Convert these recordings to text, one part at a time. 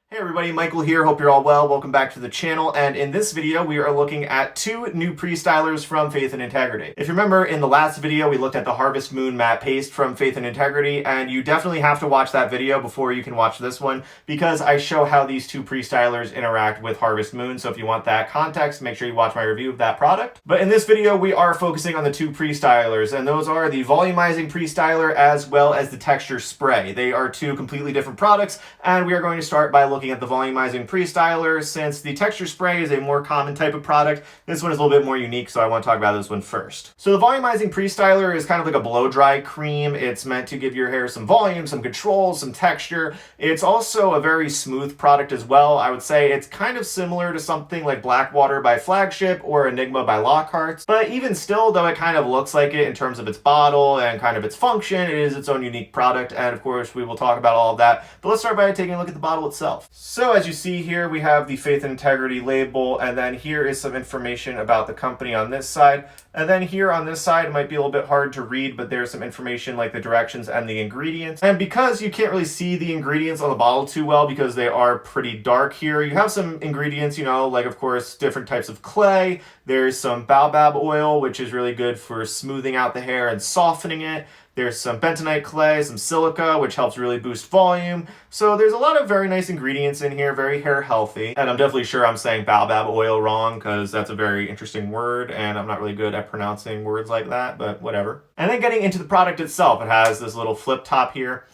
Hey everybody, Michael here. Hope you're all well. Welcome back to the channel. And in this video, we are looking at two new Prestylers from Faith and Integrity. If you remember, in the last video, we looked at the Harvest Moon matte paste from Faith and Integrity, and you definitely have to watch that video before you can watch this one because I show how these two Prestylers interact with Harvest Moon. So if you want that context, make sure you watch my review of that product. But in this video, we are focusing on the two Prestylers, and those are the Volumizing Prestyler as well as the Texture Spray. They are two completely different products, and we are going to start by looking at the Volumizing Prestyler. Since the Texture Spray is a more common type of product, this one is a little bit more unique, so I want to talk about this one first. So the Volumizing Prestyler is kind of like a blow-dry cream. It's meant to give your hair some volume, some control, some texture. It's also a very smooth product as well. I would say it's kind of similar to something like Blackwater by Flagship or Enigma by Lockhart's, but even still, though it kind of looks like it in terms of its bottle and kind of its function, it is its own unique product, and of course we will talk about all of that. But let's start by taking a look at the bottle itself. So as you see here, we have the Faith and Integrity label, and then here is some information about the company on this side. And then here on this side, it might be a little bit hard to read, but there's some information like the directions and the ingredients. And because you can't really see the ingredients on the bottle too well because they are pretty dark here, you have some ingredients, like of course different types of clay. There's some baobab oil, which is really good for smoothing out the hair and softening it. There's some bentonite clay, some silica, which helps really boost volume. So there's a lot of very nice ingredients in here, very hair healthy. And I'm definitely sure I'm saying baobab oil wrong because that's a very interesting word and I'm not really good at pronouncing words like that, but whatever. And then getting into the product itself, it has this little flip top here.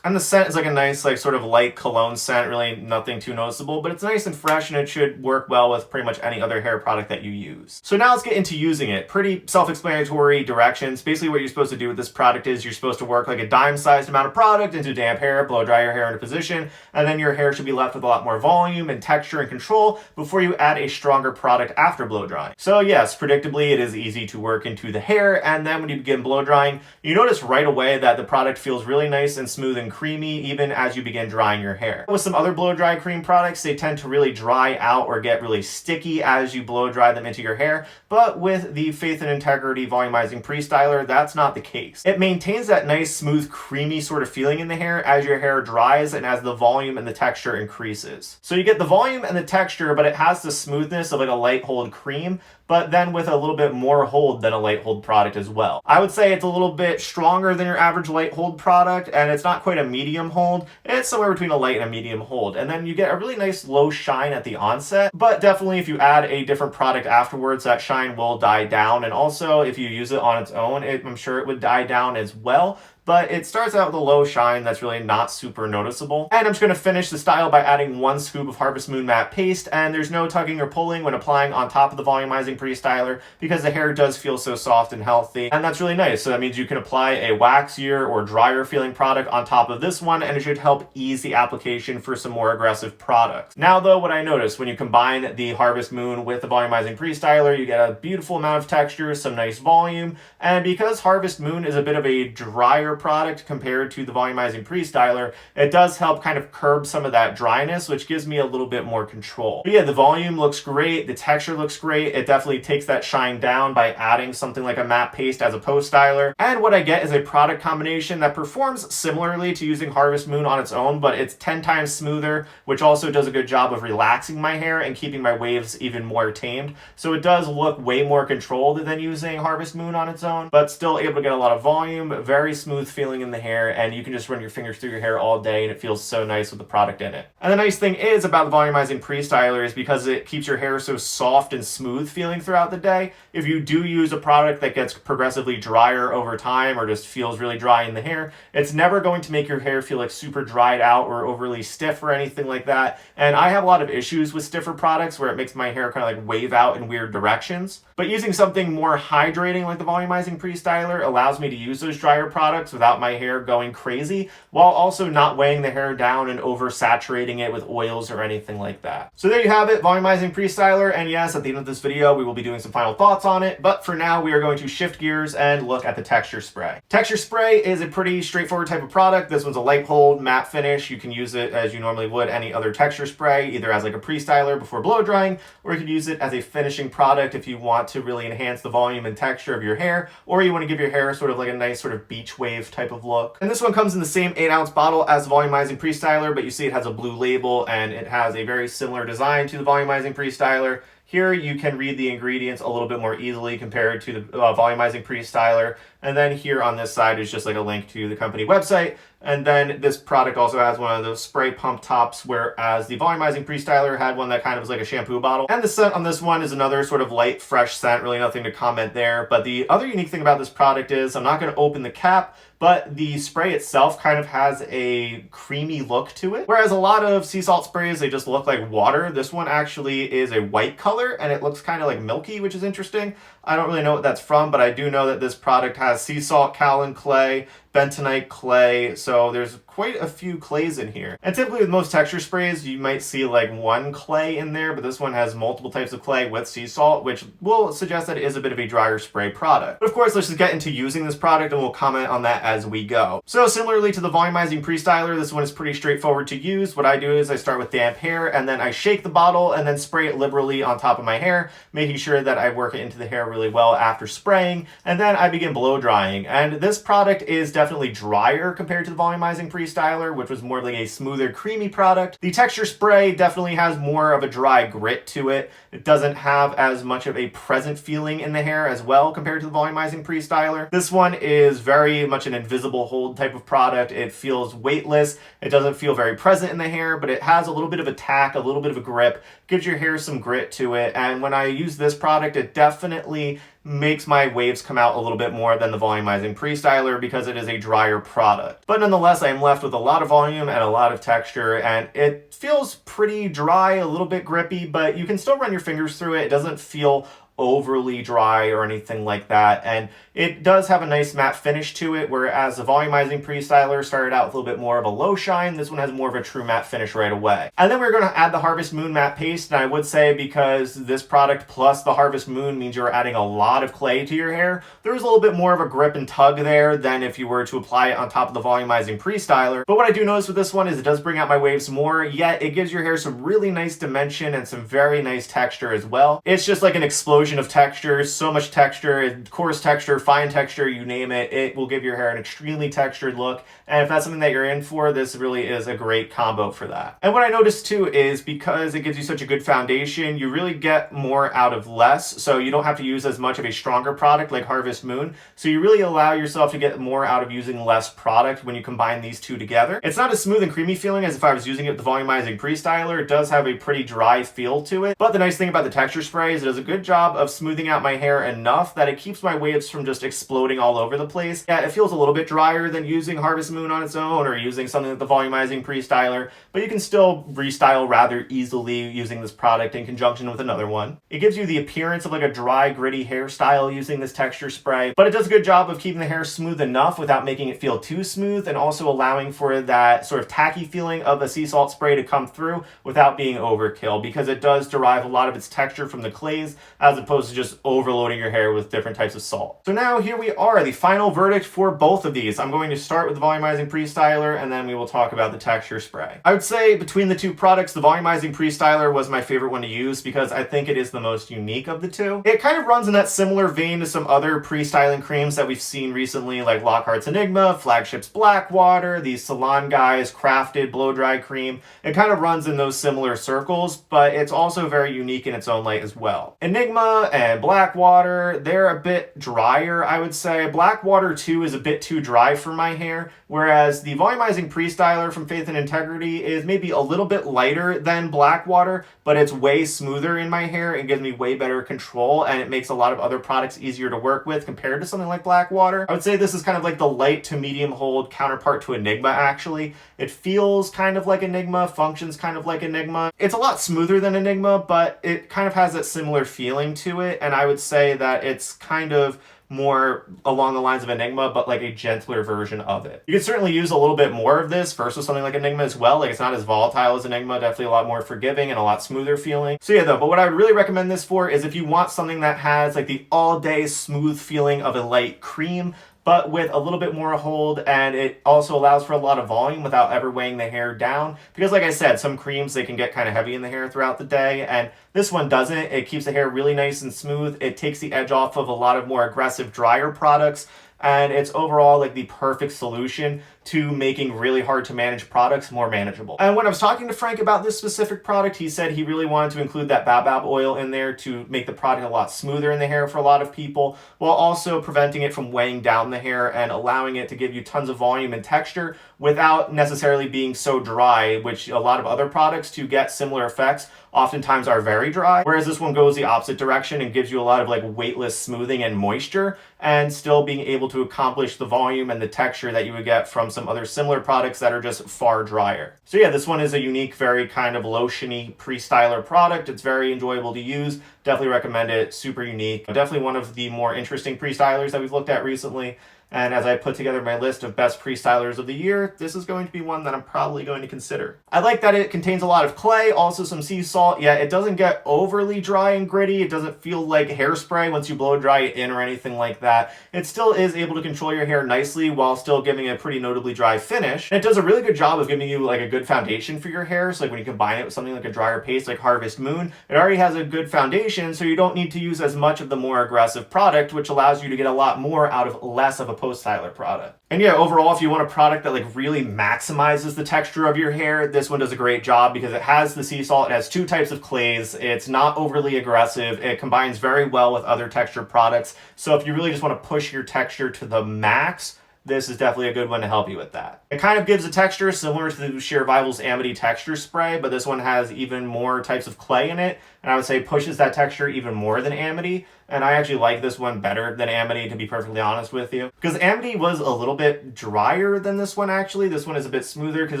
And the scent is like a nice, sort of light cologne scent, really nothing too noticeable, but it's nice and fresh and it should work well with pretty much any other hair product that you use. So now let's get into using it. Pretty self-explanatory directions. Basically what you're supposed to do with this product is you're supposed to work like a dime-sized amount of product into damp hair, blow dry your hair into position, and then your hair should be left with a lot more volume and texture and control before you add a stronger product after blow drying. So yes, predictably it is easy to work into the hair, and then when you begin blow drying, you notice right away that the product feels really nice and smooth and creamy even as you begin drying your hair. With some other blow dry cream products, they tend to really dry out or get really sticky as you blow dry them into your hair, but with the Faith and Integrity Volumizing Prestyler, that's not the case. It maintains that nice, smooth, creamy sort of feeling in the hair as your hair dries and as the volume and the texture increases. So you get the volume and the texture, but it has the smoothness of like a light hold cream, but then with a little bit more hold than a light hold product as well. I would say it's a little bit stronger than your average light hold product, and it's not quite a medium hold. It's somewhere between a light and a medium hold. And then you get a really nice low shine at the onset, but definitely if you add a different product afterwards, that shine will die down. And also if you use it on its own, I'm sure it would die down as well. But it starts out with a low shine that's really not super noticeable. And I'm just going to finish the style by adding 1 scoop of Harvest Moon matte paste, and there's no tugging or pulling when applying on top of the Volumizing Prestyler because the hair does feel so soft and healthy, and that's really nice. So that means you can apply a waxier or drier feeling product on top of this one, and it should help ease the application for some more aggressive products. Now though, what I noticed when you combine the Harvest Moon with the Volumizing Prestyler, you get a beautiful amount of texture, some nice volume, and because Harvest Moon is a bit of a drier product compared to the Volumizing Prestyler, it does help kind of curb some of that dryness, which gives me a little bit more control. But yeah, the volume looks great, the texture looks great, it definitely takes that shine down by adding something like a matte paste as a post styler, and what I get is a product combination that performs similarly to using Harvest Moon on its own, but it's 10 times smoother, which also does a good job of relaxing my hair and keeping my waves even more tamed. So it does look way more controlled than using Harvest Moon on its own, but still able to get a lot of volume, very smooth feeling in the hair, and you can just run your fingers through your hair all day and it feels so nice with the product in it. And the nice thing is about the Volumizing Prestyler is because it keeps your hair so soft and smooth feeling throughout the day, if you do use a product that gets progressively drier over time or just feels really dry in the hair, it's never going to make your hair feel like super dried out or overly stiff or anything like that. And I have a lot of issues with stiffer products where it makes my hair kind of like wave out in weird directions. But using something more hydrating like the Volumizing Prestyler allows me to use those drier products without my hair going crazy, while also not weighing the hair down and oversaturating it with oils or anything like that. So there you have it, Volumizing Prestyler, and yes, at the end of this video, we will be doing some final thoughts on it, but for now, we are going to shift gears and look at the Texture Spray. Texture Spray is a pretty straightforward type of product. This one's a light hold, matte finish. You can use it as you normally would any other texture spray, either as like a pre-styler before blow drying, or you could use it as a finishing product if you want to really enhance the volume and texture of your hair, or you want to give your hair sort of like a nice sort of beach wave wave type of look. And this one comes in the same 8-ounce bottle as the Volumizing Prestyler, but you see it has a blue label and it has a very similar design to the Volumizing Prestyler. Here you can read the ingredients a little bit more easily compared to the Volumizing Prestyler. And then here on this side is just like a link to the company website. And then this product also has one of those spray pump tops, whereas the Volumizing Prestyler had one that kind of was like a shampoo bottle. And the scent on this one is another sort of light, fresh scent, really nothing to comment there. But the other unique thing about this product is, I'm not going to open the cap, but the spray itself kind of has a creamy look to it. Whereas a lot of sea salt sprays, they just look like water. This one actually is a white color and it looks kind of like milky, which is interesting. I don't really know what that's from, but I do know that this product has sea salt, kaolin clay, bentonite clay, so there's quite a few clays in here. And typically with most texture sprays, you might see like one clay in there, but this one has multiple types of clay with sea salt, which will suggest that it is a bit of a drier spray product. But of course, let's just get into using this product and we'll comment on that as we go. So similarly to the Volumizing Prestyler, this one is pretty straightforward to use. What I do is I start with damp hair and then I shake the bottle and then spray it liberally on top of my hair, making sure that I work it into the hair really well after spraying, and then I begin blow drying. And this product is definitely drier compared to the Volumizing Prestyler, which was more like a smoother, creamy product. The texture spray definitely has more of a dry grit to it. It doesn't have as much of a present feeling in the hair as well compared to the Volumizing Prestyler. This one is very much an invisible hold type of product. It feels weightless. It doesn't feel very present in the hair, but it has a little bit of a tack, a little bit of a grip, gives your hair some grit to it. And when I use this product, it definitely makes my waves come out a little bit more than the Volumizing Prestyler because it is a drier product. But nonetheless, I am left with a lot of volume and a lot of texture, and it feels pretty dry, a little bit grippy, but you can still run your fingers through it. It doesn't feel overly dry or anything like that, and it does have a nice matte finish to it, whereas the Volumizing Prestyler started out with a little bit more of a low shine. This one has more of a true matte finish right away. And then we're going to add the Harvest Moon matte paste, and I would say because this product plus the Harvest Moon means you're adding a lot of clay to your hair, there's a little bit more of a grip and tug there than if you were to apply it on top of the Volumizing Prestyler. But what I do notice with this one is it does bring out my waves more, yet it gives your hair some really nice dimension and some very nice texture as well. It's just like an explosion of texture, so much texture, coarse texture, fine texture, you name it. It will give your hair an extremely textured look, and if that's something that you're in for, this really is a great combo for that. And what I noticed too is because it gives you such a good foundation, you really get more out of less, so you don't have to use as much of a stronger product like Harvest Moon, so you really allow yourself to get more out of using less product when you combine these two together. It's not as smooth and creamy feeling as if I was using it with the Volumizing Prestyler. It does have a pretty dry feel to it, but the nice thing about the texture spray is it does a good job of smoothing out my hair enough that it keeps my waves from just exploding all over the place. Yeah, it feels a little bit drier than using Harvest Moon on its own or using something like the Volumizing Prestyler, but you can still restyle rather easily using this product in conjunction with another one. It gives you the appearance of like a dry, gritty hairstyle using this texture spray, but it does a good job of keeping the hair smooth enough without making it feel too smooth, and also allowing for that sort of tacky feeling of a sea salt spray to come through without being overkill, because it does derive a lot of its texture from the clays as opposed to just overloading your hair with different types of salt. So now here we are, the final verdict for both of these. I'm going to start with the Volumizing Prestyler, and then we will talk about the texture spray. I would say between the two products, the Volumizing Prestyler was my favorite one to use because I think it is the most unique of the two. It kind of runs in that similar vein to some other pre-styling creams that we've seen recently, like Lockhart's Enigma, Flagship's Blackwater, the Salon Guy's Crafted Blow Dry Cream. It kind of runs in those similar circles, but it's also very unique in its own light as well. Enigma and Blackwater, they're a bit drier, I would say. Blackwater too is a bit too dry for my hair, whereas the Volumizing Prestyler from Faith and Integrity is maybe a little bit lighter than Blackwater, but it's way smoother in my hair and gives me way better control, and it makes a lot of other products easier to work with compared to something like Blackwater. I would say this is kind of like the light to medium hold counterpart to Enigma, actually. It feels kind of like Enigma, functions kind of like Enigma. It's a lot smoother than Enigma, but it kind of has that similar feeling to it, and I would say that it's kind of more along the lines of Enigma, but like a gentler version of it. You can certainly use a little bit more of this versus something like Enigma as well. Like, it's not as volatile as Enigma, definitely a lot more forgiving and a lot smoother feeling. So yeah, though, but what I would really recommend this for is if you want something that has like the all-day smooth feeling of a light cream, but with a little bit more hold, and it also allows for a lot of volume without ever weighing the hair down. Because like I said, some creams, they can get kind of heavy in the hair throughout the day, and this one doesn't. It keeps the hair really nice and smooth. It takes the edge off of a lot of more aggressive, drier products, and it's overall like the perfect solution to making really hard to manage products more manageable. And when I was talking to Frank about this specific product, he said he really wanted to include that baobab oil in there to make the product a lot smoother in the hair for a lot of people, while also preventing it from weighing down the hair and allowing it to give you tons of volume and texture without necessarily being so dry, which a lot of other products to get similar effects oftentimes are very dry, whereas this one goes the opposite direction and gives you a lot of like weightless smoothing and moisture, and still being able to accomplish the volume and the texture that you would get from some other similar products that are just far drier. So yeah, this one is a unique, very kind of lotiony Prestyler product. It's very enjoyable to use. Definitely recommend it. Super unique. Definitely one of the more interesting Prestylers that we've looked at recently. And as I put together my list of best Prestylers of the year, this is going to be one that I'm probably going to consider. I like that it contains a lot of clay, also some sea salt. Yeah, it doesn't get overly dry and gritty. It doesn't feel like hairspray once you blow dry it in or anything like that. It still is able to control your hair nicely while still giving a pretty notably dry finish. And it does a really good job of giving you like a good foundation for your hair. So like when you combine it with something like a drier paste like Harvest Moon, it already has a good foundation, so you don't need to use as much of the more aggressive product, which allows you to get a lot more out of less of a post-styler product. And yeah, overall, if you want a product that like really maximizes the texture of your hair, this one does a great job because it has the sea salt, it has two types of clays, it's not overly aggressive, it combines very well with other texture products. So if you really just want to push your texture to the max, this is definitely a good one to help you with that. It kind of gives a texture similar to Sheer Vival's Amity Texture Spray, but this one has even more types of clay in it, and I would say pushes that texture even more than Amity. And I actually like this one better than Amity, to be perfectly honest with you. Because Amity was a little bit drier than this one, actually. This one is a bit smoother because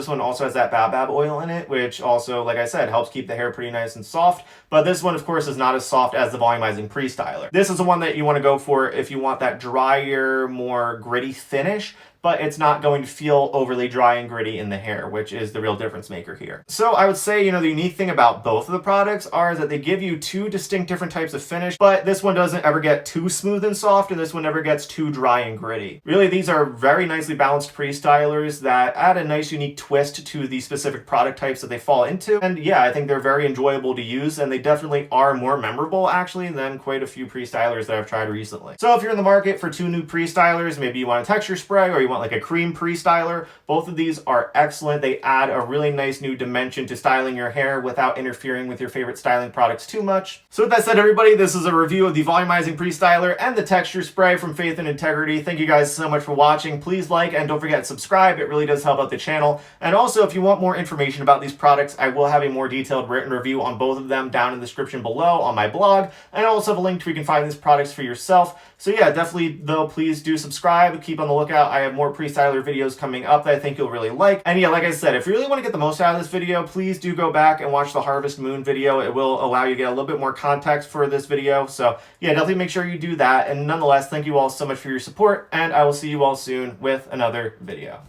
this one also has that baobab oil in it, which also, like I said, helps keep the hair pretty nice and soft. But this one, of course, is not as soft as the Volumizing Prestyler. This is the one that you want to go for if you want that drier, more gritty finish, but it's not going to feel overly dry and gritty in the hair, which is the real difference maker here. So I would say, the unique thing about both of the products are that they give you two distinct different types of finish, but this one doesn't ever get too smooth and soft, and this one never gets too dry and gritty. Really, these are very nicely balanced Prestylers that add a nice unique twist to the specific product types that they fall into. And yeah, I think they're very enjoyable to use, and they definitely are more memorable actually than quite a few Prestylers that I've tried recently. So if you're in the market for two new Prestylers, maybe you want a texture spray or you want like a cream Prestyler, both of these are excellent. They add a really nice new dimension to styling your hair without interfering with your favorite styling products too much. So with that said, everybody, this is a review of the Volumizing Prestyler and the texture spray from Faith and Integrity. Thank you guys so much for watching. Please like and don't forget to subscribe. It really does help out the channel. And also, if you want more information about these products, I will have a more detailed written review on both of them down in the description below on my blog, and I also have a link to where you can find these products for yourself. So yeah, definitely though, please do subscribe. Keep on the lookout. I have more Prestyler videos coming up that I think you'll really like. And yeah, like I said, if you really want to get the most out of this video, please do go back and watch the Harvest Moon video. It will allow you to get a little bit more context for this video. So yeah, definitely make sure you do that. And nonetheless, thank you all so much for your support, and I will see you all soon with another video.